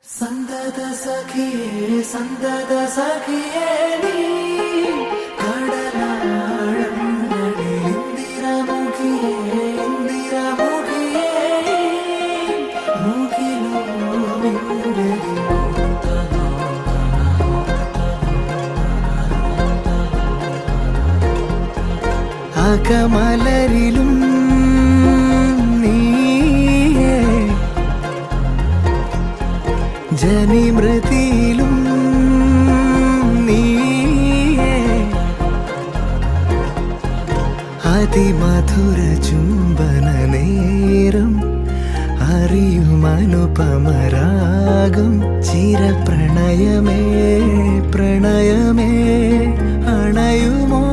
സന്തത സഖിയേ സന്തത സഖിയേ നീ കടലാഴങ്ങളിൽ ഇന്ദിരമുഖിയേ ഇന്ദിരമുഖിയേ മുഖിലോ വിണ്ടലി അകമലരിലും ജനിമൃതിയിലും നീയേ അതിമധുര ചുംബന നേരം അറിയുമനുപമരാഗം ചിരപ്രണയമേ പ്രണയമേ അണയുമോ